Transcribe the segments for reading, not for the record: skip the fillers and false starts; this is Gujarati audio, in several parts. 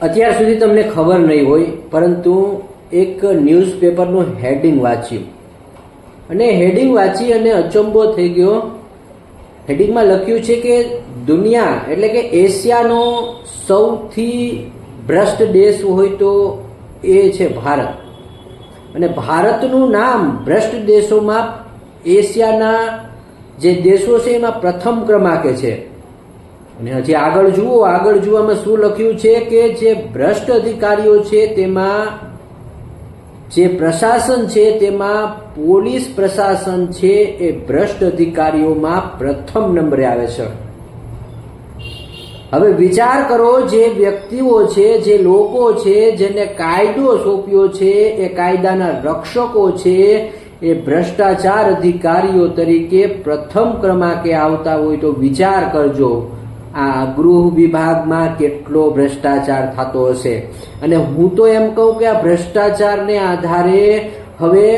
અત્યાર સુધી તમને ખબર નહીં હોય, પરંતુ એક ન્યૂઝપેપરનું હેડિંગ વાંચ્યું અને હેડિંગ વાંચી અને અચંબો થઈ ગયો. હેડિંગમાં લખ્યું છે કે દુનિયા એટલે કે એશિયાનો સૌથી ભ્રષ્ટ દેશ હોય તો એ છે ભારત. અને ભારતનું નામ ભ્રષ્ટ દેશોમાં એશિયાના જે દેશો છે એમાં પ્રથમ ક્રમાંકે છે. અને હજી આગળ જુઓમાં શું લખ્યું છે કે જે ભ્રષ્ટ અધિકારીઓ છે તેમાં જે પ્રશાસન છે તેમાં પોલીસ પ્રશાસન છે એ ભ્રષ્ટ અધિકારીઓમાં પ્રથમ નંબરે આવે છે. હવે વિચાર કરો, જે વ્યક્તિઓ છે, જે લોકો છે, જેને કાયદો સોંપ્યો છે, એ કાયદાના રક્ષકો છે, એ ભ્રષ્ટાચાર અધિકારીઓ તરીકે પ્રથમ ક્રમાંકે આવતા હોય તો વિચાર કરજો આ ગૃહ વિભાગમાં કેટલો ભ્રષ્ટાચાર થતો હશે. અને હું તો એમ કહું કે આ ભ્રષ્ટાચારને આધારે હવે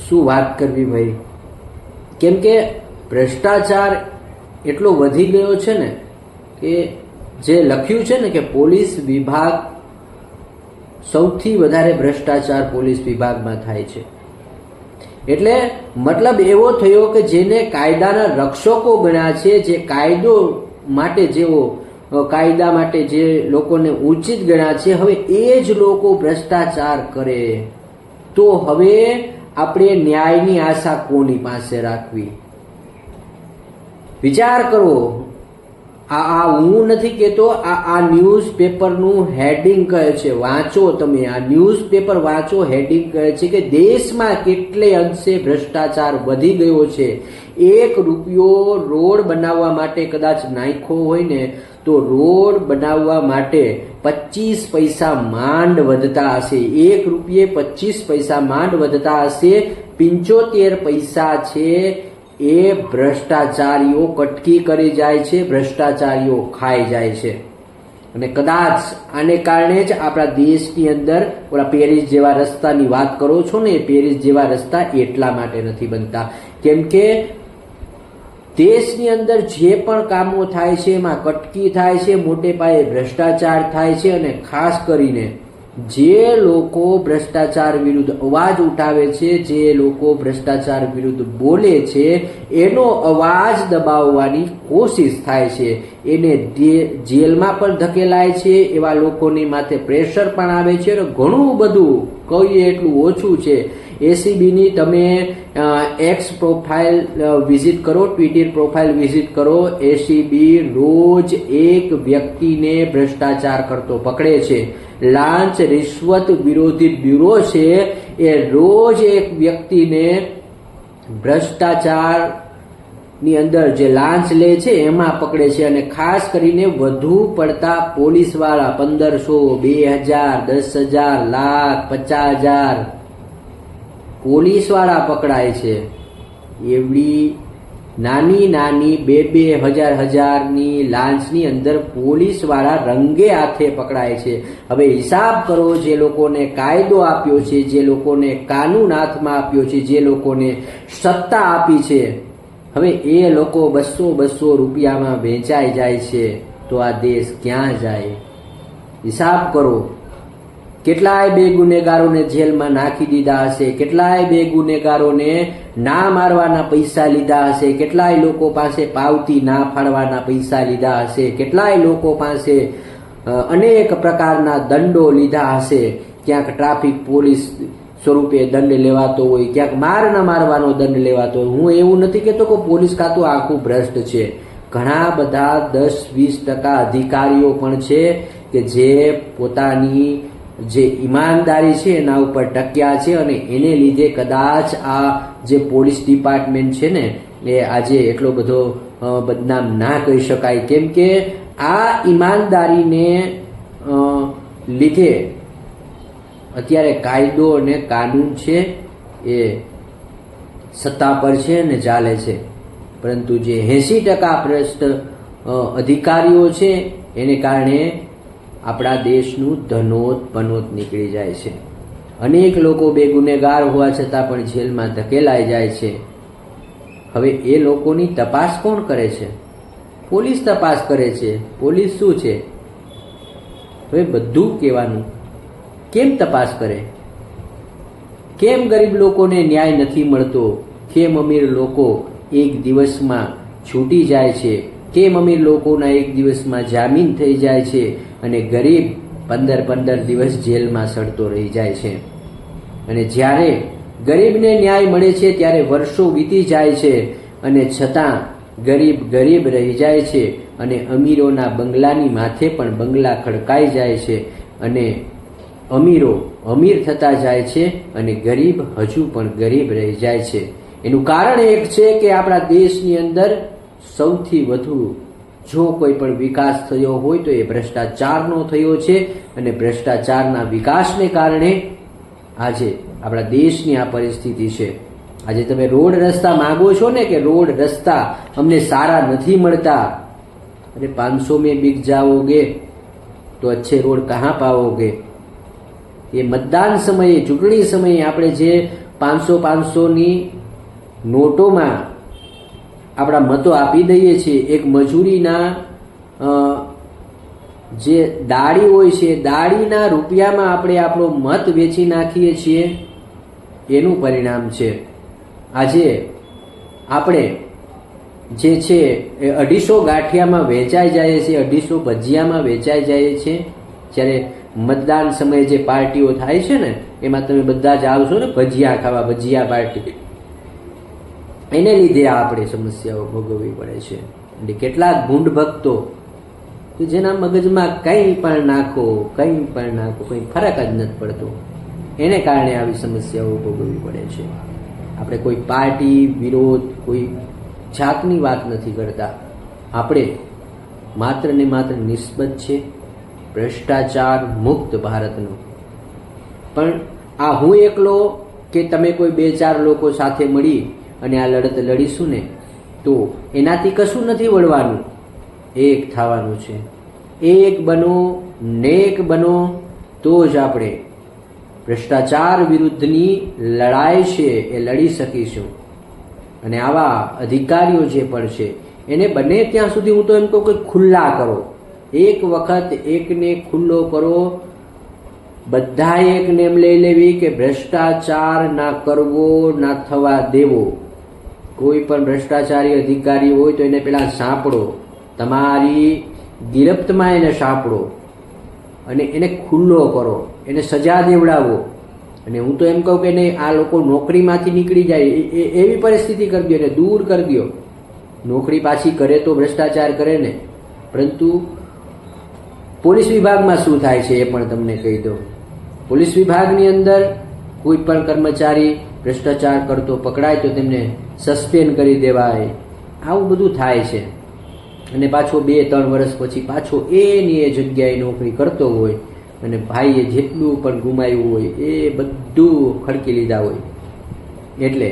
શું વાત કરવી ભાઈ, કેમ કે ભ્રષ્ટાચાર એટલો વધી ગયો છે ને કે જે લખ્યું છે ને કે પોલીસ વિભાગ સૌથી વધારે ભ્રષ્ટાચાર પોલીસ વિભાગમાં થાય છે. એટલે મતલબ એવો થયો કે જેને કાયદાના રક્ષકો ગણ્યા છે, જે કાયદો માટે જેઓ કાયદા માટે જે લોકોને ઉચિત ગણ્યા છે, હવે એ જ લોકો ભ્રષ્ટાચાર કરે તો હવે આપણે ન્યાયની આશા કોની પાસે રાખવી? વિચાર કરો. આ હું નથી કહેતો, આ ન્યૂઝપેપરનું હેડિંગ કહે છે. વાંચો, તમે આ ન્યૂઝપેપર વાંચો. હેડિંગ કહે છે કે દેશમાં કેટલે અંશે ભ્રષ્ટાચાર વધી ગયો છે. 1 રૂપિયો રોડ બનાવવા માટે કદાચ નાખ્યો હોય ને તો રોડ બનાવવા માટે 25 પૈસા માંડ વધતા હશે. 1 રૂપિયે 25 પૈસા માંડ વધતા હશે. 75 પૈસા છે એ ભ્રષ્ટાચારીઓ કટકી કરી જાય છે, ભ્રષ્ટાચારીઓ ખાઈ જાય છે. અને કદાચ આને કારણે જ આપણા દેશની અંદર ઓલા પેરિસ જેવા રસ્તાની વાત કરો છો ને, એ પેરિસ જેવા રસ્તા એટલા માટે નથી બનતા કેમ કે દેશની અંદર જે પણ કામો થાય છે એમાં કટકી થાય છે, મોટે પાયે ભ્રષ્ટાચાર થાય છે. અને ખાસ કરીને જે લોકો ભ્રષ્ટાચાર વિરુદ્ધ અવાજ ઉઠાવે છે, જે લોકો ભ્રષ્ટાચાર વિરુદ્ધ બોલે છે, એનો અવાજ દબાવવાની કોશિશ થાય છે. એને જેલમાં પણ ધકેલાય છે, એવા લોકોની માથે પ્રેશર પણ આવે છે. અને ઘણું બધું કહીએ એટલું ઓછું છે. એસીબીની તમે એક્સ પ્રોફાઇલ વિઝિટ કરો, ટ્વિટર પ્રોફાઇલ વિઝિટ કરો. એસીબી રોજ એક વ્યક્તિને ભ્રષ્ટાચાર કરતો પકડે છે. લાંચ રિશ્વત વિરોધી બ્યુરો છે એ રોજ એક વ્યક્તિને ભ્રષ્ટાચાર ની અંદર જે લાંચ લે છે એમાં પકડે છે. અને ખાસ કરીને વધુ પડતા પોલીસ વાળા 1500, 2000, 10,000, લાખ, 50,000 પોલીસ વાળા પકડાય છે. એવડી નાની 2,000-2,000ની લાંચની અંદર પોલીસ વાળા રંગે હાથે પકડાય છે. હવે હિસાબ કરો, જે લોકોને કાયદો આપ્યો છે, જે લોકોને કાનૂન હાથમાં આપ્યો છે, જે લોકોને સત્તા આપી છે, હવે એ લોકો 200 રૂપિયામાં વેચાઈ જાય છે તો આ દેશ ક્યાં જાય? હિસાબ કરો. કેટલાય બે ગુનેગારોને જેલમાં નાખી દીધા હશે, કેટલાય બે ગુનેગારોને ના મારવાના પૈસા લીધા હશે, કેટલાય લોકો પાસે પાવતી ના ફાળવાના પૈસા લીધા હશે, કેટલાય લોકો પાસે અનેક પ્રકારના દંડો લીધા હશે. ક્યાંક ટ્રાફિક પોલીસ સ્વરૂપે દંડ લેવાતો હોય, ક્યાંક માર ન મારવાનો દંડ લેવાતો હોય. હું એવું નથી કહેતો કે પોલીસ ખાતું આખું ભ્રષ્ટ છે. ઘણા બધા 10-20% અધિકારીઓ પણ છે કે જે પોતાની જે ઈમાનદારી છે એના ઉપર ટક્યા છે. અને એને લીધે કદાચ આ જે પોલીસ ડિપાર્ટમેન્ટ છે ને એ આજે એટલો બધો બદનામ ના કહી શકાય, કેમ કે આ ઈમાનદારીને લીધે અત્યારે કાયદો અને કાનૂન છે એ સત્તા પર છે ને ચાલે છે. પરંતુ જે 80% ભ્રષ્ટ અધિકારીઓ છે એને કારણે આપણા દેશનું ધનોત પનોત નીકળી જાય છે. અનેક લોકો બેગુનેગાર હોવા છતાં પણ જેલમાં ધકેલાઈ જાય છે. હવે એ લોકોની તપાસ કોણ કરે છે? પોલીસ તપાસ કરે છે. પોલીસ શું છે? હવે બધું કહેવાનું, કેમ તપાસ કરે? કેમ ગરીબ લોકોને ન્યાય નથી મળતો? કેમ અમીર લોકો એક દિવસમાં છૂટી જાય છે? કેમ અમીર લોકોના એક દિવસમાં જામીન થઈ જાય છે અને ગરીબ 15 દિવસ જેલમાં સડતો રહી જાય છે? અને જ્યારે ગરીબને ન્યાય મળે છે ત્યારે વર્ષો વીતી જાય છે અને છતાં ગરીબ રહી જાય છે અને અમીરોના બંગલાની માથે પણ બંગલા ખડકાઈ જાય છે અને અમીરો અમીર થતા જાય છે અને ગરીબ હજુ પણ ગરીબ રહી જાય છે. એનું કારણ એક છે કે આપણા દેશની અંદર સૌથી વધુ જો કોઈ પણ વિકાસ થયો હોય તો એ ભ્રષ્ટાચારનો થયો છે અને ભ્રષ્ટાચારના વિકાસને કારણે આજે આપણા દેશની આ પરિસ્થિતિ છે. આજે તમે રોડ રસ્તા માંગો છો ને કે રોડ રસ્તા અમને સારા નથી મળતા, અરે 500 में बिक जाओगे तो अच्छे रोड कहाँ पाओगे? એ મતદાન સમયે, ચૂંટણી સમયે આપણે જે 500ની નોટોમાં આપણા મતો આપી દઈએ છીએ, એક મજૂરીના જે દાડી હોય છે, દાડીના રૂપિયામાં આપણે આપણો મત વેચી નાખીએ છીએ, એનું પરિણામ છે આજે આપણે જે છે એ 250 ગાંઠિયામાં વેચાઈ જાય છે, 250 ભજીયામાં વેચાઈ જાય છે. જ્યારે મતદાન સમયે જે પાર્ટીઓ થાય છે ને એમાં તમે બધા જ આવશો ને ભજીયા ખાવા, ભજીયા પાર્ટી, એને લીધે આપણે સમસ્યાઓ ભોગવવી પડે છે. એટલે કેટલાક ભૂંડ ભક્તો કે જેના મગજમાં કંઈ પણ નાખો, કંઈ ફરક જ નથી પડતો, એને કારણે આવી સમસ્યાઓ ભોગવવી પડે છે. આપણે કોઈ પાર્ટી વિરોધ, કોઈ જાતની વાત નથી કરતા. આપણે માત્ર ને માત્ર નિસ્બત છે ભ્રષ્ટાચાર મુક્ત ભારતનો. પણ આ હું એકલો કે તમે કોઈ 2-4 લોકો સાથે મળી અને આ લડત લડીશું ને તો એનાથી કશું નથી વળવાનું. એક થવાનું છે. એક બનો, નેક બનો, તો જ આપણે ભ્રષ્ટાચાર વિરુદ્ધની લડાઈ છે એ લડી શકીશું. અને આવા અધિકારીઓ જે પણ છે એને બને ત્યાં સુધી હું તો એમ કહું કે ખુલ્લા કરો. એક વખત એકને ખુલ્લો કરો. બધા એક નેમ લઈ લેવી કે ભ્રષ્ટાચાર ના કરવો, ના થવા દેવો. કોઈ પણ ભ્રષ્ટાચારી અધિકારી હોય તો એને પેલા સાંપડો, તમારી ગિરફ્તમાં એને સાંપડો અને એને ખુલ્લો કરો, એને સજા દેવડાવો. અને હું તો એમ કહું કે નહીં, આ લોકો નોકરીમાંથી નીકળી જાય એવી પરિસ્થિતિ કરી દો, એને દૂર કરી દો. નોકરી પાછી કરે તો ભ્રષ્ટાચાર કરે ને. પરંતુ પોલીસ વિભાગમાં શું થાય છે એ પણ તમને કહી દઉં. પોલીસ વિભાગની અંદર કોઈ પણ કર્મચારી ભ્રષ્ટાચાર કરતો પકડાય તો તેમને સસ્પેન્ડ કરી દેવાય. આવું બધું થાય છે. અને પાછો 2-3 વર્ષ પછી પાછો એની એ જગ્યાએ નોકરી કરતો હોય અને ભાઈએ જેટલું પણ ગુમાવ્યું હોય એ બધું ખડકી લીધા હોય. એટલે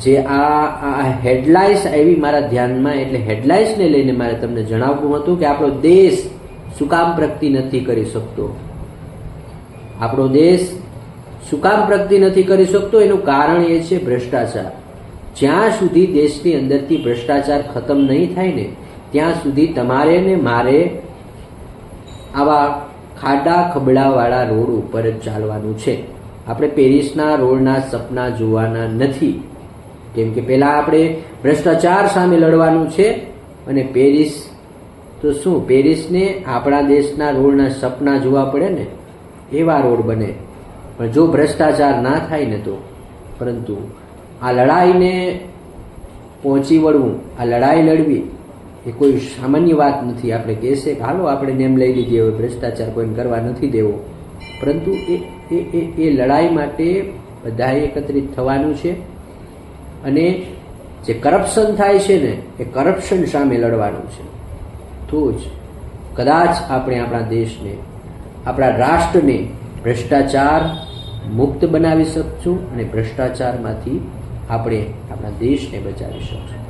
જે આ હેડલાઇન્સ આવી મારા ધ્યાનમાં, એટલે હેડલાઇન્સને લઈને મારે તમને જણાવવું હતું કે આપણો દેશ શું કામ પ્રગતિ નથી કરી શકતો. આપણો દેશ શું કામ પ્રગતિ નથી કરી શકતો એનું કારણ એ છે ભ્રષ્ટાચાર. જ્યાં સુધી દેશની અંદરથી ભ્રષ્ટાચાર ખતમ નહીં થાય ને ત્યાં સુધી તમારે ને મારે આવા ખાડા ખબડાવાળા રોડ ઉપર જ ચાલવાનું છે. આપણે પેરિસના રોડના સપના જોવાના નથી. કેમ કે પહેલાં આપણે ભ્રષ્ટાચાર સામે લડવાનું છે અને પેરિસ તો શું, પેરિસને આપણા દેશના રોડના સપના જોવા પડે ને એવા રોડ બને. પણ જો ભ્રષ્ટાચાર ના થાય ને તો. પરંતુ આ લડાઈને પહોંચી વળવું, આ લડાઈ લડવી એ કોઈ સામાન્ય વાત નથી. આપણે કહેશે કે હાલો આપણે નેમ લઈ લીધી, હવે ભ્રષ્ટાચાર કોઈને કરવા નથી દેવો. પરંતુ એ લડાઈ માટે બધાએ એકત્રિત થવાનું છે અને જે કરપ્શન થાય છે ને એ કરપ્શન સામે લડવાનું છે. તો જ કદાચ આપણે આપણા દેશને, આપણા રાષ્ટ્રને ભ્રષ્ટાચાર મુક્ત બનાવી શકશું અને ભ્રષ્ટાચારમાંથી આપણે આપણા દેશને બચાવી શકશું.